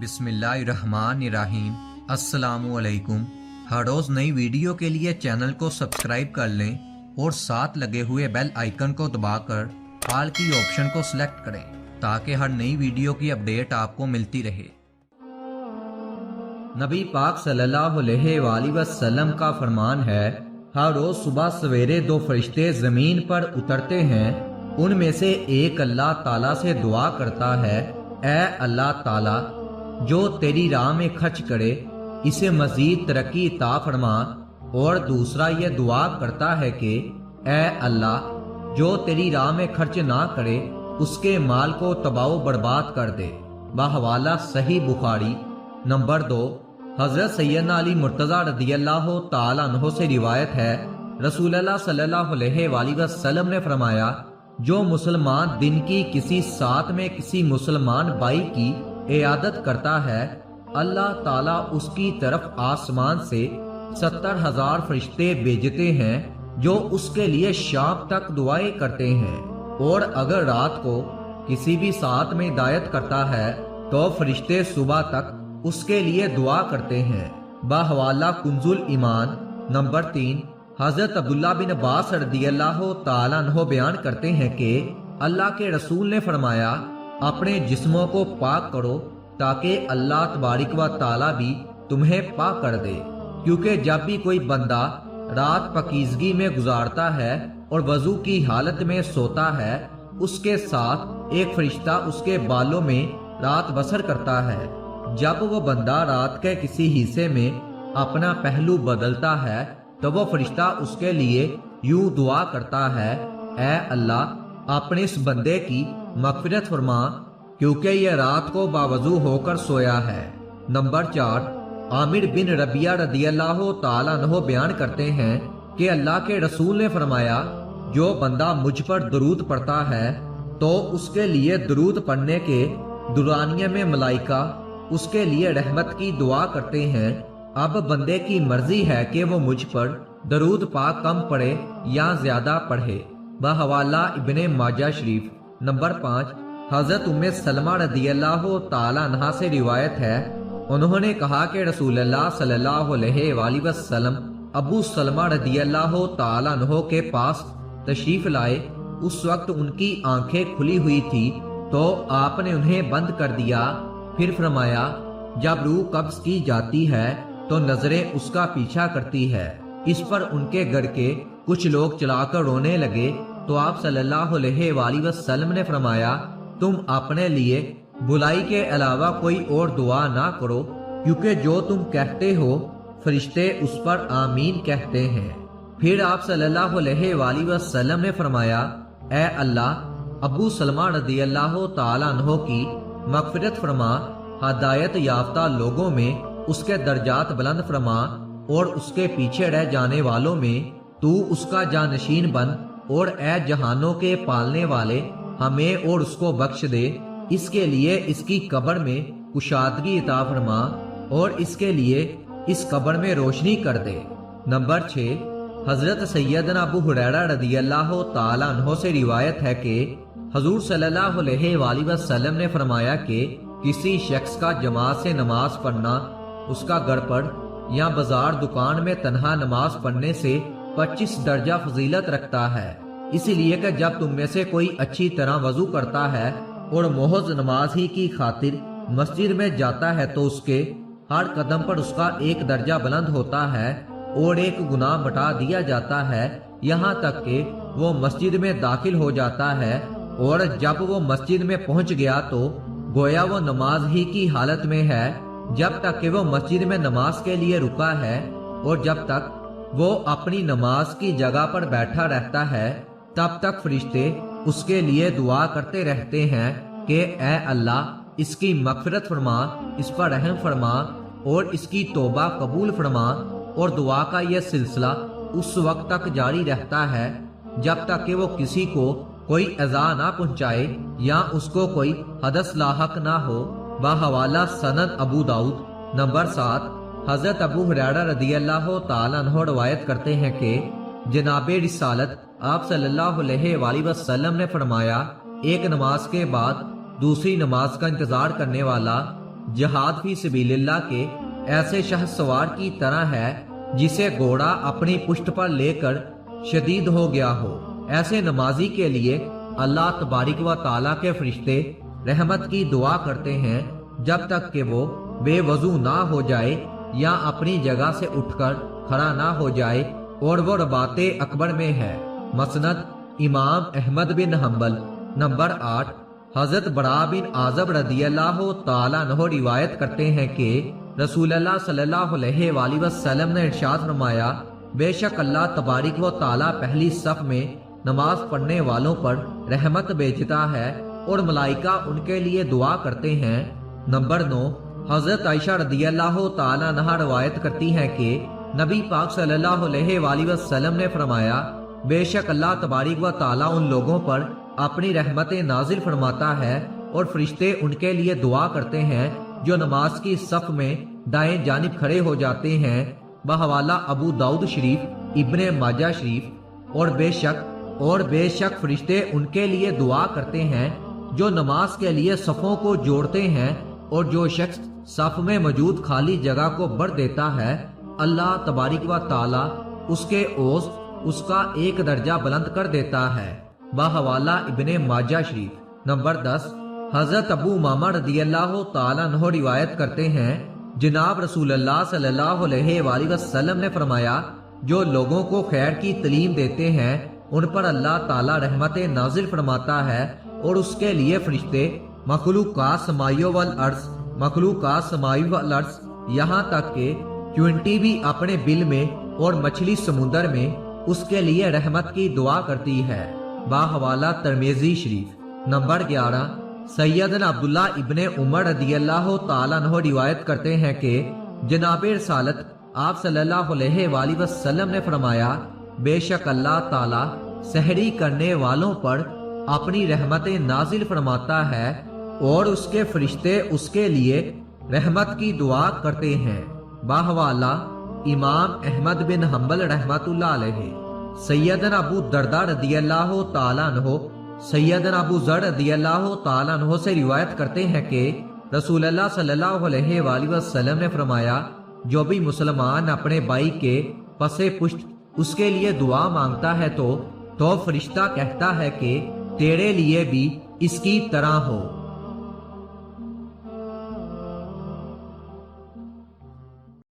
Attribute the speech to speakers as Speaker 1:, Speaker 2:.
Speaker 1: بسم اللہ الرحمن الرحیم۔ السلام علیکم۔ ہر روز نئی ویڈیو کے لیے چینل کو سبسکرائب کر لیں اور ساتھ لگے ہوئے بیل آئیکن کو دبا کر آل کی آپشن کو سلیکٹ کریں تاکہ ہر نئی ویڈیو کی اپڈیٹ آپ کو ملتی رہے۔ نبی پاک صلی اللہ علیہ وآلہ وسلم کا فرمان ہے، ہر روز صبح سویرے دو فرشتے زمین پر اترتے ہیں، ان میں سے ایک اللہ تعالیٰ سے دعا کرتا ہے، اے اللہ تعالیٰ جو تیری راہ میں خرچ کرے اسے مزید ترقی عطا فرما، اور دوسرا یہ دعا کرتا ہے کہ اے اللہ جو تیری راہ میں خرچ نہ کرے اس کے مال کو تباہ و برباد کر دے۔ بحوالہ صحیح بخاری۔ نمبر 2، حضرت سیدنا علی مرتضیٰ رضی اللہ تعالیٰ عنہ سے روایت ہے، رسول اللہ صلی اللہ علیہ وآلہ وسلم نے فرمایا، جو مسلمان دن کی کسی ساعت میں کسی مسلمان بھائی کی عیادت کرتا ہے، اللہ تعالیٰ اس کی طرف آسمان سے 70,000 فرشتے بھیجتے ہیں جو اس کے لیے شام تک دعائیں کرتے ہیں، اور اگر رات کو کسی بھی ساعت میں ہدایت کرتا ہے تو فرشتے صبح تک اس کے لیے دعا کرتے ہیں۔ بحوالہ کنز الایمان۔ نمبر 3، حضرت عبداللہ بن عباس رضی اللہ تعالیٰ عنہ بیان کرتے ہیں کہ اللہ کے رسول نے فرمایا، اپنے جسموں کو پاک کرو تاکہ اللہ تبارک و تعالیٰ بھی تمہیں پاک کر دے، کیونکہ جب بھی کوئی بندہ رات پاکیزگی میں گزارتا ہے اور وضو کی حالت میں سوتا ہے، اس کے ساتھ ایک فرشتہ اس کے بالوں میں رات بسر کرتا ہے۔ جب وہ بندہ رات کے کسی حصے میں اپنا پہلو بدلتا ہے تو وہ فرشتہ اس کے لیے یوں دعا کرتا ہے، اے اللہ اپنے اس بندے کی مغفرت فرما کیونکہ یہ رات کو باوضو ہو کر سویا ہے۔ نمبر 4، عامر بن ربیعہ رضی اللہ تعالیٰ عنہ بیان کرتے ہیں کہ اللہ کے رسول نے فرمایا، جو بندہ مجھ پر درود پڑھتا ہے تو اس کے لیے درود پڑھنے کے دورانیے میں ملائکہ اس کے لیے رحمت کی دعا کرتے ہیں۔ اب بندے کی مرضی ہے کہ وہ مجھ پر درود پاک کم پڑھے یا زیادہ پڑھے۔ بحوالہ ابن ماجہ شریف۔ نمبر 5، حضرت ام سلمہ رضی اللہ تعالیٰ عنہا سے روایت ہے، انہوں نے کہا کہ رسول اللہ صلی اللہ علیہ وآلہ وسلم ابو سلمہ رضی اللہ تعالیٰ عنہ کے پاس تشریف لائے، اس وقت ان کی آنکھیں کھلی ہوئی تھی تو آپ نے انہیں بند کر دیا، پھر فرمایا، جب روح قبض کی جاتی ہے تو نظریں اس کا پیچھا کرتی ہے۔ اس پر ان کے گھر کے کچھ لوگ چلا کر رونے لگے تو آپ صلی اللہ علیہ وآلہ وسلم نے فرمایا، تم اپنے لیے بلائی کے علاوہ کوئی اور دعا نہ کرو، کیونکہ جو تم کہتے ہو فرشتے اس پر آمین کہتے ہیں۔ پھر آپ صلی اللہ علیہ وآلہ وسلم نے فرمایا، اے اللہ ابو سلمہ رضی اللہ تعالیٰ عنہ کی مغفرت فرما، ہدایت یافتہ لوگوں میں اس کے درجات بلند فرما، اور اس کے پیچھے رہ جانے والوں میں تو اس کا جانشین بن، اور اے جہانوں کے پالنے والے ہمیں اور اس کو بخش دے، اس کے لیے اس کی قبر میں کشادگی عطا فرما، اور اس کے لیے اس قبر میں روشنی کر دے۔ نمبر 6، حضرت سیدنا ابو ہریرہ رضی اللہ تعالیٰ عنہ سے روایت ہے کہ حضور صلی اللہ علیہ وآلہ وسلم نے فرمایا کہ کسی شخص کا جماعت سے نماز پڑھنا اس کا گھر پر یا بازار دکان میں تنہا نماز پڑھنے سے 25 درجہ فضیلت رکھتا ہے، اسی لیے کہ جب تم میں سے کوئی اچھی طرح وضو کرتا ہے اور محض نماز ہی کی خاطر مسجد میں جاتا ہے تو اس کے ہر قدم پر اس کا ایک درجہ بلند ہوتا ہے اور ایک گناہ مٹا دیا جاتا ہے، یہاں تک کہ وہ مسجد میں داخل ہو جاتا ہے، اور جب وہ مسجد میں پہنچ گیا تو گویا وہ نماز ہی کی حالت میں ہے جب تک کہ وہ مسجد میں نماز کے لیے رکا ہے، اور جب تک وہ اپنی نماز کی جگہ پر بیٹھا رہتا ہے تب تک فرشتے اس کے لیے دعا کرتے رہتے ہیں کہ اے اللہ اس کی مغفرت فرما، اس پر رحم فرما اور اس کی توبہ قبول فرما، اور دعا کا یہ سلسلہ اس وقت تک جاری رہتا ہے جب تک کہ وہ کسی کو کوئی اذى نہ پہنچائے یا اس کو کوئی حدث لاحق نہ ہو۔ بحوالہ سند ابو داؤد۔ نمبر 7، حضرت ابو ہریرہ رضی اللہ تعالیٰ عنہ روایت کرتے ہیں کہ جناب رسالت آپ صلی اللہ علیہ وآلہ وسلم نے فرمایا، ایک نماز کے بعد دوسری نماز کا انتظار کرنے والا جہاد فی سبیل اللہ کے ایسے شہ سوار کی طرح ہے جسے گھوڑا اپنی پشت پر لے کر شدید ہو گیا ہو۔ ایسے نمازی کے لیے اللہ تبارک و تعالیٰ کے فرشتے رحمت کی دعا کرتے ہیں جب تک کہ وہ بے وضو نہ ہو جائے یا اپنی جگہ سے اٹھ کر کھڑا نہ ہو جائے، اور وہ رباط اکبر میں ہے۔ مسند امام احمد بن حنبل۔ نمبر 8، حضرت برا بن عازب رضی اللہ تعالیٰ عنہ روایت کرتے ہیں کہ رسول اللہ صلی اللہ علیہ وآلہ وسلم نے ارشاد فرمایا، بے شک اللہ تبارک و تعالیٰ پہلی صف میں نماز پڑھنے والوں پر رحمت بھیجتا ہے اور ملائکہ ان کے لیے دعا کرتے ہیں۔ نمبر 9، حضرت عائشہ رضی اللہ تعالیٰ عنہا روایت کرتی ہیں کہ نبی پاک صلی اللہ علیہ وآلہ وسلم نے فرمایا، بے شک اللہ تبارک و تعالیٰ ان لوگوں پر اپنی رحمتیں نازل فرماتا ہے اور فرشتے ان کے لیے دعا کرتے ہیں جو نماز کی صف میں دائیں جانب کھڑے ہو جاتے ہیں۔ بحوالہ ابو داؤد شریف، ابن ماجہ شریف۔ اور بے شک فرشتے ان کے لیے دعا کرتے ہیں جو نماز کے لیے صفوں کو جوڑتے ہیں، اور جو شخص صف میں موجود خالی جگہ کو بھر دیتا ہے اللہ تبارک و تعالیٰ اس کے اوسط اس کا ایک درجہ بلند کر دیتا ہے۔ بحوالہ ابن ماجہ شریف۔ نمبر 10، حضرت ابو امامہ رضی اللہ تعالیٰ عنہ روایت کرتے ہیں، جناب رسول اللہ صلی اللہ علیہ وآلہ وسلم نے فرمایا، جو لوگوں کو خیر کی تعلیم دیتے ہیں ان پر اللہ تعالیٰ رحمت نازل فرماتا ہے، اور اس کے لیے فرشتے مخلوقات سمائی والارض یہاں تک کہ چونٹی بھی اپنے بل میں اور مچھلی سمندر میں اس کے لیے رحمت کی دعا کرتی ہے۔ باحوالہ ترمذی شریف۔ نمبر 11، سیدنا عبداللہ ابن عمر رضی اللہ تعالیٰ عنہ روایت کرتے ہیں کہ جناب رسالت آپ صلی اللہ علیہ وآلہ وسلم نے فرمایا، بے شک اللہ تعالیٰ سحری کرنے والوں پر اپنی رحمتیں نازل فرماتا ہے اور اس کے فرشتے اس کے لیے رحمت کی دعا کرتے ہیں۔ باحوالہ امام احمد بن حنبل رحمۃ اللہ علیہ۔ سیدنا ابو درداء رضی اللہ تعالیٰ عنہ سیدنا ابو ذر رضی اللہ تعالیٰ عنہ سے روایت کرتے ہیں کہ رسول اللہ صلی اللہ علیہ وآلہ وسلم نے فرمایا، جو بھی مسلمان اپنے بھائی کے پس پشت اس کے لیے دعا مانگتا ہے تو فرشتہ کہتا ہے کہ تیرے لیے بھی اس کی طرح ہو۔